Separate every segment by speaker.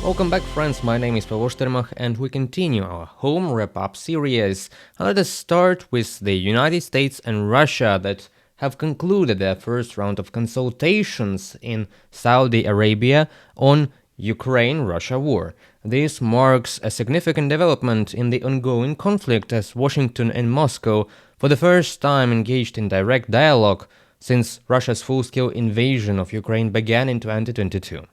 Speaker 1: Welcome back, friends, my name is Pavel Shtermach and we continue our home wrap-up series. And let us start with the United States and Russia that have concluded their first round of consultations in Saudi Arabia on Ukraine-Russia war. This marks a significant development in the ongoing conflict as Washington and Moscow for the first time engaged in direct dialogue since Russia's full-scale invasion of Ukraine began in 2022.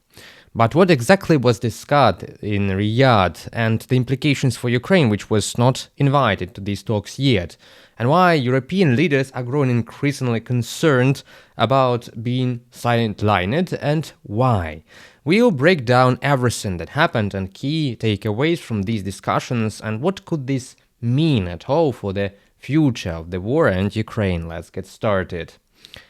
Speaker 1: But what exactly was discussed in Riyadh and the implications for Ukraine, which was not invited to these talks yet, and why European leaders are growing increasingly concerned about being sidelined and why? We'll break down everything that happened and key takeaways from these discussions and what could this mean at all for the future of the war and Ukraine. Let's get started.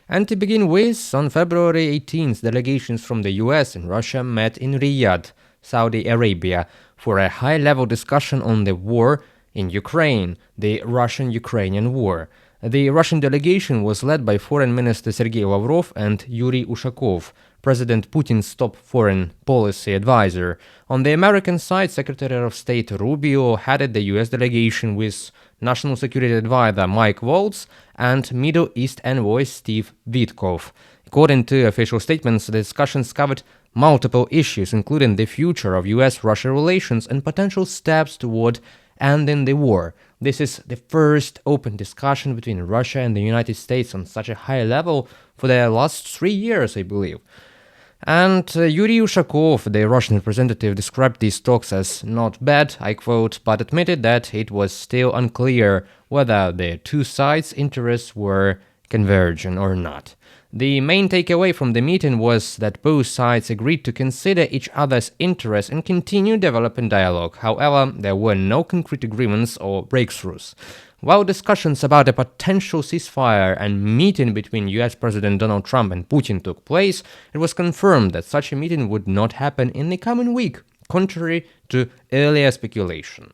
Speaker 1: And to begin with, on February 18th, delegations from the US and Russia met in Riyadh, Saudi Arabia, for a high-level discussion on the war in Ukraine, the Russian-Ukrainian war. The Russian delegation was led by Foreign Minister Sergei Lavrov and Yuri Ushakov, President Putin's top foreign policy advisor. On the American side, Secretary of State Rubio headed the US delegation with National Security Advisor Mike Waltz and Middle East envoy Steve Witkoff. According to official statements, the discussions covered multiple issues, including the future of US-Russia relations and potential steps toward ending the war. This is the first open discussion between Russia and the United States on such a high level for the last 3 years, I believe. And Yuri Ushakov, the Russian representative, described these talks as not bad, I quote, but admitted that it was still unclear whether the two sides' interests were converging or not. The main takeaway from the meeting was that both sides agreed to consider each other's interests and continue developing dialogue. However, there were no concrete agreements or breakthroughs. While discussions about a potential ceasefire and meeting between US President Donald Trump and Putin took place, it was confirmed that such a meeting would not happen in the coming week, contrary to earlier speculation.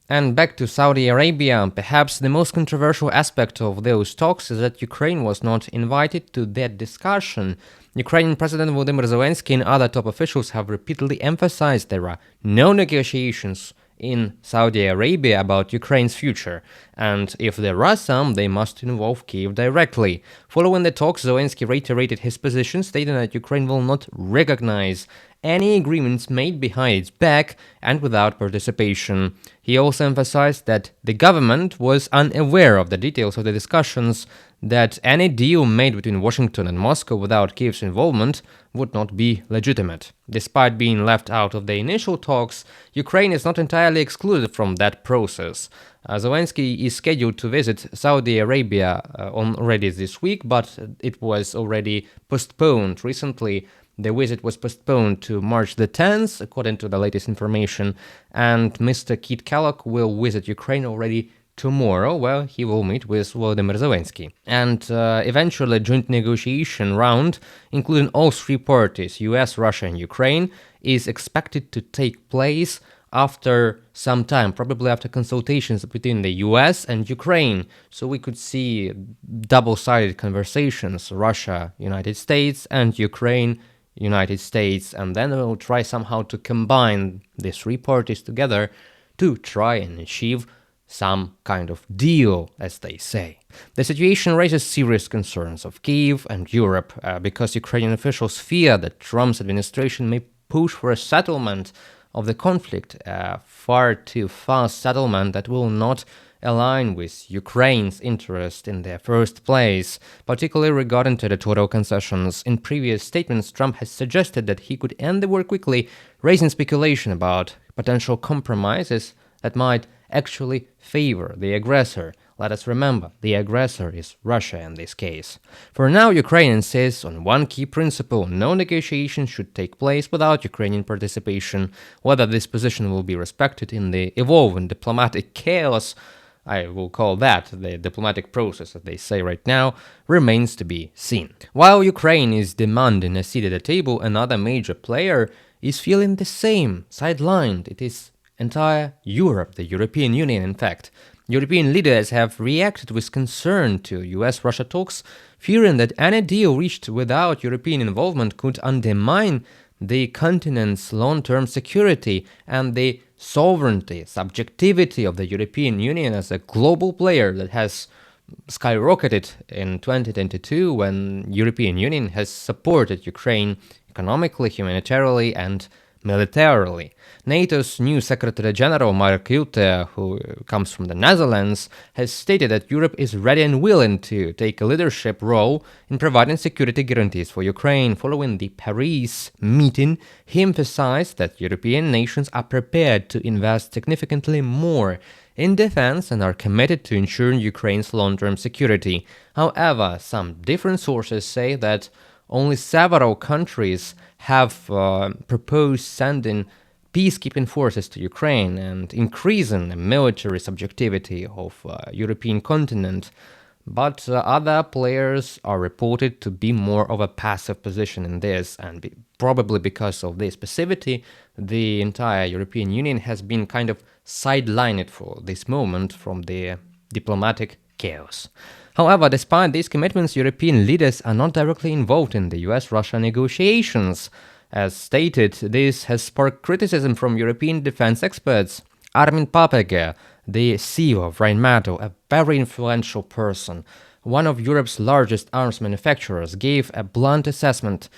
Speaker 1: And back to Saudi Arabia, perhaps the most controversial aspect of those talks is that Ukraine was not invited to that discussion. Ukrainian President Volodymyr Zelensky and other top officials have repeatedly emphasized there are no negotiations in Saudi Arabia about Ukraine's future, and if there are some, they must involve Kyiv directly. Following the talks, Zelensky reiterated his position, stating that Ukraine will not recognize any agreements made behind its back and without participation. He also emphasized that the government was unaware of the details of the discussions, that any deal made between Washington and Moscow without Kyiv's involvement would not be legitimate. Despite being left out of the initial talks, Ukraine is not entirely excluded from that process. Zelensky is scheduled to visit Saudi Arabia already this week, but it was already postponed recently. The visit was postponed to March the 10th, according to the latest information, and Mr. Kit Kellogg will visit Ukraine already tomorrow, where he will meet with Volodymyr Zelensky. And eventually a joint negotiation round, including all three parties, US, Russia and Ukraine, is expected to take place after some time, probably after consultations between the US and Ukraine. So we could see double-sided conversations, Russia, United States, and Ukraine, United States, and then we'll try somehow to combine the three parties together to try and achieve some kind of deal, as they say. The situation raises serious concerns of Kyiv and Europe because Ukrainian officials fear that Trump's administration may push for a settlement of the conflict, a far too fast settlement that will not align with Ukraine's interest in the first place, particularly regarding territorial concessions. In previous statements, Trump has suggested that he could end the war quickly, raising speculation about potential compromises that might actually favor the aggressor. Let us remember, the aggressor is Russia in this case. For now, Ukraine insists on one key principle: no negotiations should take place without Ukrainian participation. Whether this position will be respected in the evolving diplomatic chaos, I will call that the diplomatic process, as they say right now, remains to be seen. While Ukraine is demanding a seat at the table, another major player is feeling the same, sidelined. It is entire Europe, the European Union, in fact. European leaders have reacted with concern to US-Russia talks, fearing that any deal reached without European involvement could undermine the continent's long-term security and the sovereignty, subjectivity of the European Union as a global player that has skyrocketed in 2022 when European Union has supported Ukraine economically, humanitarily, and militarily. NATO's new Secretary General Mark Rutte, who comes from the Netherlands, has stated that Europe is ready and willing to take a leadership role in providing security guarantees for Ukraine. Following the Paris meeting, he emphasized that European nations are prepared to invest significantly more in defense and are committed to ensuring Ukraine's long-term security. However, some different sources say that only several countries have proposed sending peacekeeping forces to Ukraine and increasing the military subjectivity of European continent. But other players are reported to be more of a passive position in this, and probably because of this passivity, the entire European Union has been kind of sidelined for this moment from the diplomatic chaos. However, despite these commitments, European leaders are not directly involved in the US-Russia negotiations. As stated, this has sparked criticism from European defense experts. Armin Papage, the CEO of Rheinmetall, a very influential person, one of Europe's largest arms manufacturers, gave a blunt assessment.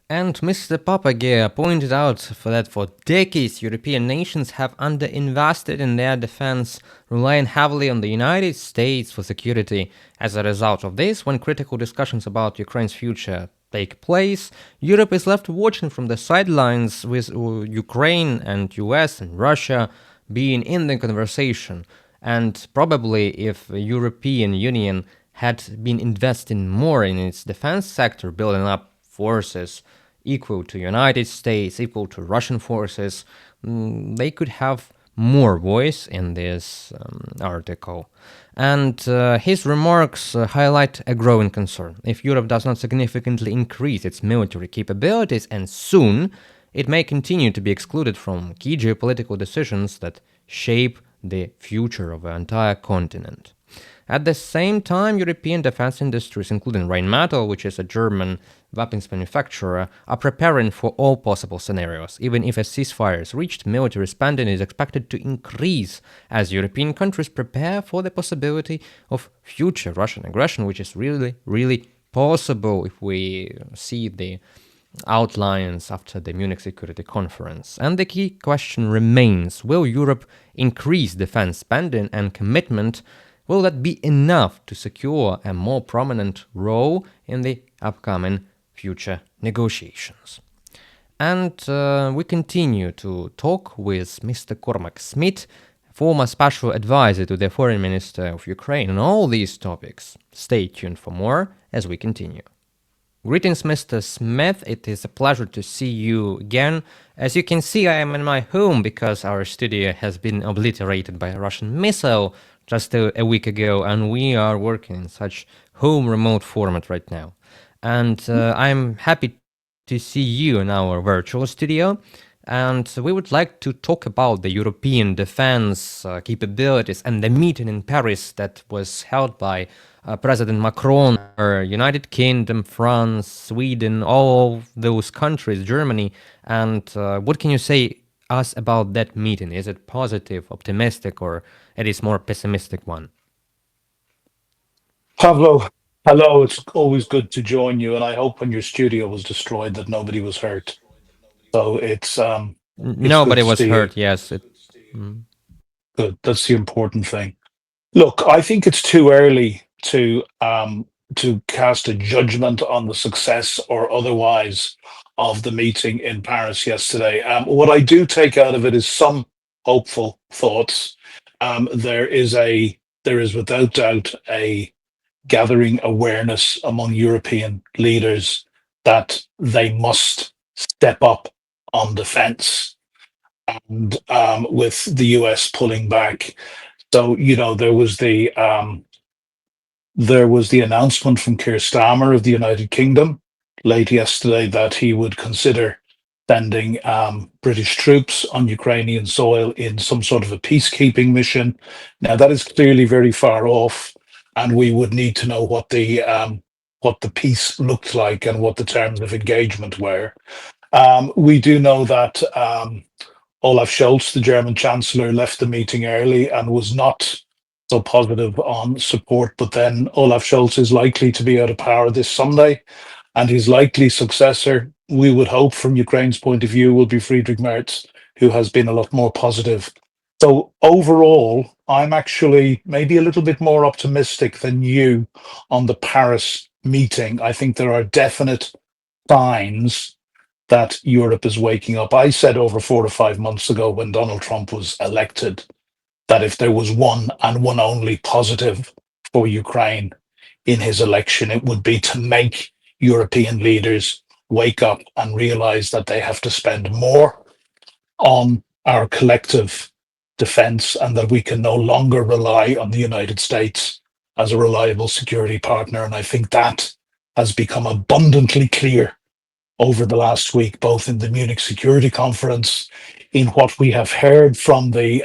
Speaker 1: And Mr. Papage pointed out that for decades European nations have underinvested in their defense, relying heavily on the United States for security. As a result of this, when critical discussions about Ukraine's future take place, Europe is left watching from the sidelines, with Ukraine and US and Russia being in the conversation. And probably if the European Union had been investing more in its defense sector, building up forces equal to United States, equal to Russian forces, they could have more voice in this article. And his remarks highlight a growing concern. If Europe does not significantly increase its military capabilities, and soon, it may continue to be excluded from key geopolitical decisions that shape the future of the entire continent. At the same time, European defense industries, including Rheinmetall, which is a German weapons manufacturer, are preparing for all possible scenarios. Even if a ceasefire is reached, military spending is expected to increase as European countries prepare for the possibility of future Russian aggression, which is really possible if we see the outlines after the Munich Security Conference. And the key question remains, will Europe increase defense spending and commitment? Will that be enough to secure a more prominent role in the upcoming future negotiations? And we continue to talk with Mr. Cormac Smith, former special advisor to the Foreign Minister of Ukraine, on all these topics. Stay tuned for more as we continue. Greetings, Mr. Smith. It is a pleasure to see you again. As you can see, I am in my home because our studio has been obliterated by a Russian missile just a week ago, and we are working in such home remote format right now. And I'm happy to see you in our virtual studio. And we would like to talk about the European defense capabilities and the meeting in Paris that was held by President Macron, United Kingdom, France, Sweden, all those countries, Germany. And what can you say us about that meeting? Is it positive, optimistic, or it is more pessimistic one?
Speaker 2: Pablo, hello. It's always good to join you, and I hope when your studio was destroyed that nobody was hurt. So it's good
Speaker 1: Nobody
Speaker 2: to
Speaker 1: was
Speaker 2: see you.
Speaker 1: hurt, yes. Mm.
Speaker 2: Good. That's the important thing. Look, I think it's too early to cast a judgment on the success or otherwise of the meeting in Paris yesterday. What I do take out of it is some hopeful thoughts. There is without doubt a gathering awareness among European leaders that they must step up on defense, and with the US pulling back. So, there was the announcement from Keir Starmer of the United Kingdom late yesterday that he would consider sending British troops on Ukrainian soil in some sort of a peacekeeping mission. Now, that is clearly very far off, and we would need to know what the peace looked like and what the terms of engagement were. We do know that Olaf Scholz, the German Chancellor, left the meeting early and was not so positive on support. But then Olaf Scholz is likely to be out of power this Sunday, and his likely successor, we would hope from Ukraine's point of view, will be Friedrich Merz, who has been a lot more positive. So overall, I'm actually maybe a little bit more optimistic than you on the Paris meeting. I think there are definite signs that Europe is waking up. I said over 4 or 5 months ago when Donald Trump was elected that if there was one and one only positive for Ukraine in his election, it would be to make European leaders wake up and realize that they have to spend more on our collective defense and that we can no longer rely on the United States as a reliable security partner. And I think that has become abundantly clear over the last week, both in the Munich Security Conference, in what we have heard from the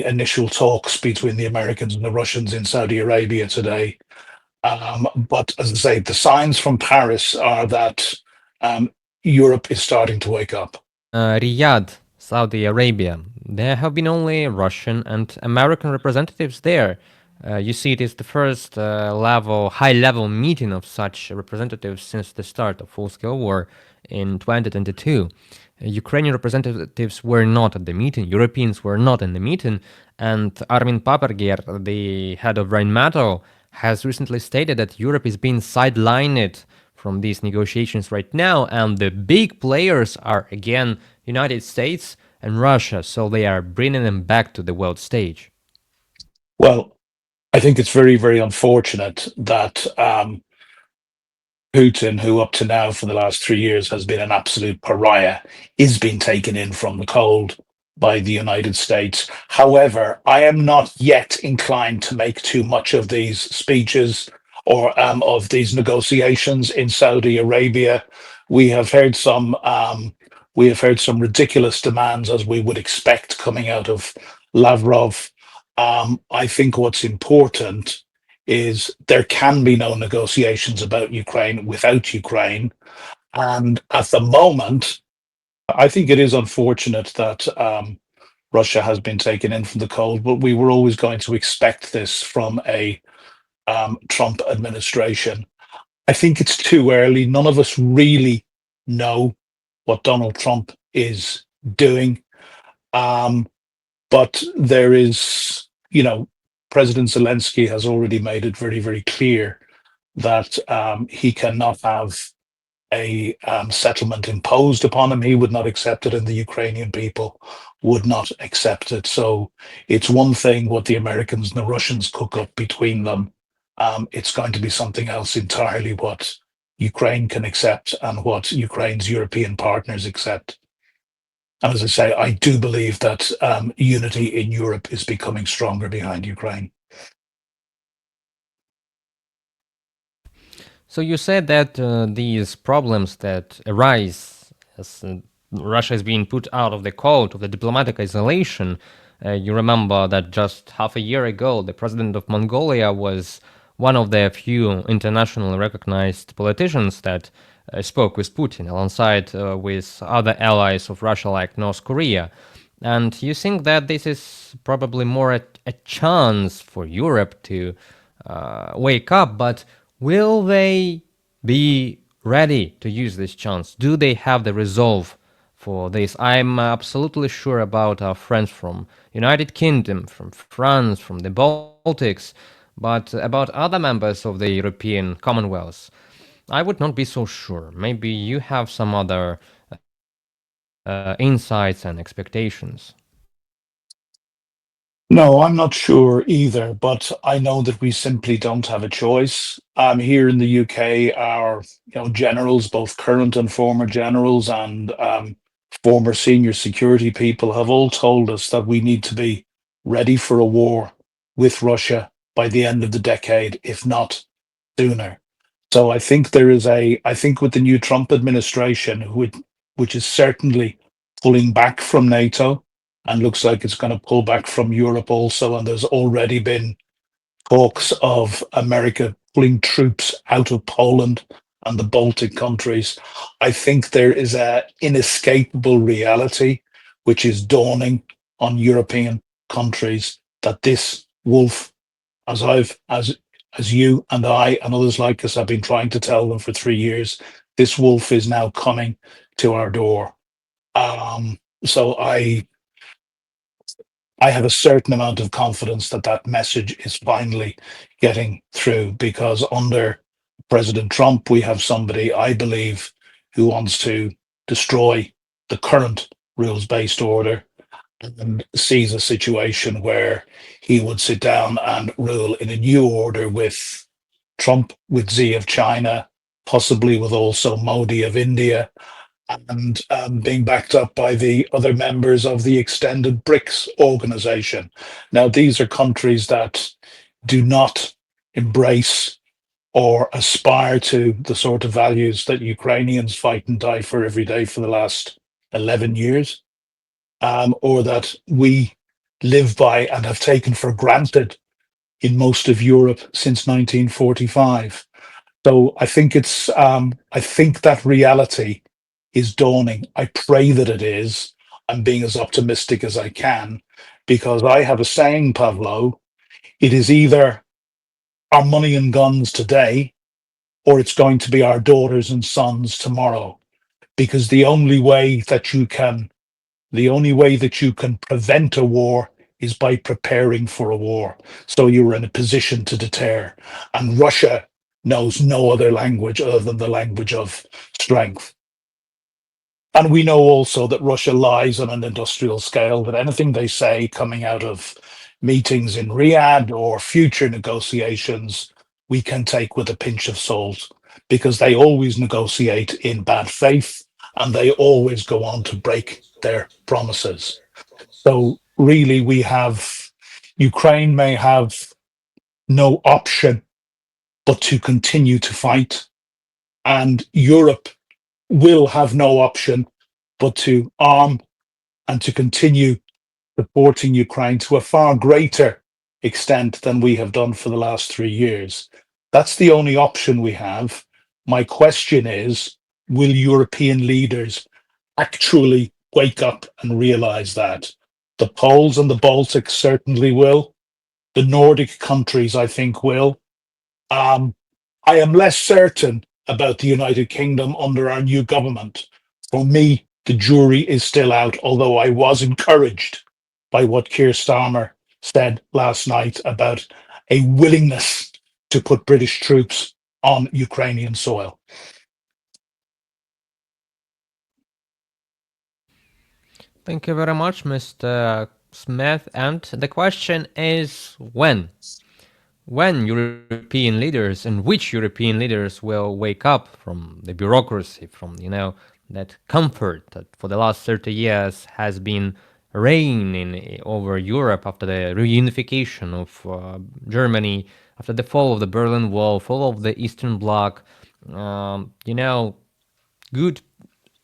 Speaker 2: initial talks between the Americans and the Russians in Saudi Arabia today. But as I say, the signs from Paris are that Europe is starting to wake up.
Speaker 1: Riyadh, Saudi Arabia. There have been only Russian and American representatives there. You see, it is the first high-level meeting of such representatives since the start of full-scale war in 2022. Ukrainian representatives were not at the meeting, Europeans were not in the meeting, and Armin Paperger, the head of Rheinmetall, has recently stated that Europe is being sidelined from these negotiations right now, and the big players are again United States and Russia, so they are bringing them back to the world stage.
Speaker 2: Well, I think it's very, very unfortunate that Putin, who up to now for the last 3 years has been an absolute pariah, is being taken in from the cold by the United States. However, I am not yet inclined to make too much of these speeches or of these negotiations in Saudi Arabia. We have heard some ridiculous demands, as we would expect coming out of Lavrov. I think what's important is there can be no negotiations about Ukraine without Ukraine. And at the moment, I think it is unfortunate that Russia has been taken in from the cold, but we were always going to expect this from a Trump administration. I think it's too early. None of us really know what Donald Trump is doing. But there is, President Zelensky has already made it very, very clear that he cannot have a settlement imposed upon him. He would not accept it, and the Ukrainian people would not accept it. So it's one thing what the Americans and the Russians cook up between them. It's going to be something else entirely what Ukraine can accept and what Ukraine's European partners accept. And as I say, I do believe that unity in Europe is becoming stronger behind Ukraine.
Speaker 1: So you said that these problems that arise as Russia is being put out of the cold, of the diplomatic isolation, you remember that just half a year ago, the president of Mongolia was one of the few internationally recognized politicians that spoke with Putin alongside with other allies of Russia like North Korea. And you think that this is probably more a chance for Europe to wake up, but will they be ready to use this chance? Do they have the resolve for this? I'm absolutely sure about our friends from United Kingdom, from France, from the Baltics, but about other members of the European Commonwealth, I would not be so sure. Maybe you have some other insights and expectations.
Speaker 2: No, I'm not sure either, but I know that we simply don't have a choice. Here in the UK, our generals, both current and former generals, and former senior security people have all told us that we need to be ready for a war with Russia by the end of the decade, if not sooner. So I think I think with the new Trump administration, which is certainly pulling back from NATO and looks like it's going to pull back from Europe also, and there's already been talks of America pulling troops out of Poland and the Baltic countries, I think there is an inescapable reality which is dawning on European countries that this wolf, as you and I and others like us have been trying to tell them for 3 years, this wolf is now coming to our door. So I have a certain amount of confidence that that message is finally getting through, because under President Trump, we have somebody, I believe, who wants to destroy the current rules-based order and sees a situation where he would sit down and rule in a new order with Trump, with Xi of China, possibly with also Modi of India, and being backed up by the other members of the extended BRICS organization. Now, these are countries that do not embrace or aspire to the sort of values that Ukrainians fight and die for every day for the last 11 years, or that we live by and have taken for granted in most of Europe since 1945. So I think that reality is dawning. I pray that it is. I'm being as optimistic as I can, because I have a saying, Pavlo, it is either our money and guns today, or it's going to be our daughters and sons tomorrow. Because the only way that you can prevent a war is by preparing for a war. So you're in a position to deter. And Russia knows no other language other than the language of strength. And we know also that Russia lies on an industrial scale, that anything they say coming out of meetings in Riyadh or future negotiations, we can take with a pinch of salt, because they always negotiate in bad faith and they always go on to break their promises. So really, we have Ukraine may have no option but to continue to fight, and Europe will have no option but to arm and to continue supporting Ukraine to a far greater extent than we have done for the last 3 years. That's the only option we have. My question is, will European leaders actually wake up and realize that? The Poles and the Baltics certainly will. The Nordic countries, I think, will. Um, I am less certain about the United Kingdom under our new government. For me, the jury is still out, although I was encouraged by what Keir Starmer said last night about a willingness to put British troops on Ukrainian soil.
Speaker 1: Thank you very much, Mr. Smith. And the question is when? When European leaders, and which European leaders, will wake up from the bureaucracy, from, that comfort that for the last 30 years has been reigning over Europe after the reunification of Germany, after the fall of the Berlin Wall, fall of the Eastern Bloc. Good,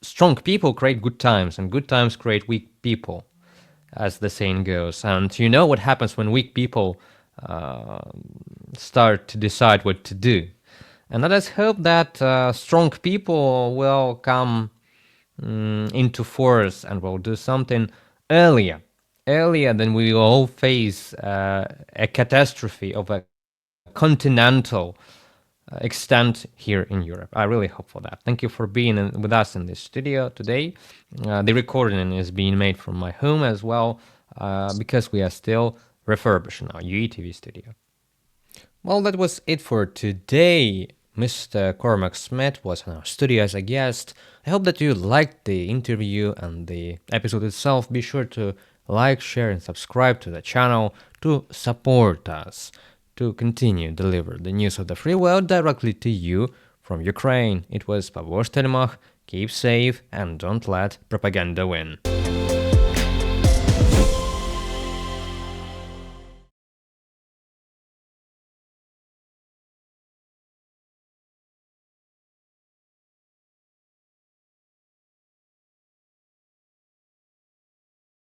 Speaker 1: strong people create good times, and good times create weak people, as the saying goes. And you know what happens when weak people start to decide what to do. And let us hope that strong people will come into force and will do something earlier than we will all face a catastrophe of a continental extent here in Europe. I really hope for that. Thank you for being with us in this studio today. The recording is being made from my home as well, because we are still refurbishing our UETV studio. Well, that was it for today. Mr. Cormac Smith was in our studio as a guest. I hope that you liked the interview and the episode itself. Be sure to like, share, and subscribe to the channel to support us to continue deliver the news of the free world directly to you from Ukraine. It was Pavlo Stelmach. Keep safe and don't let propaganda win.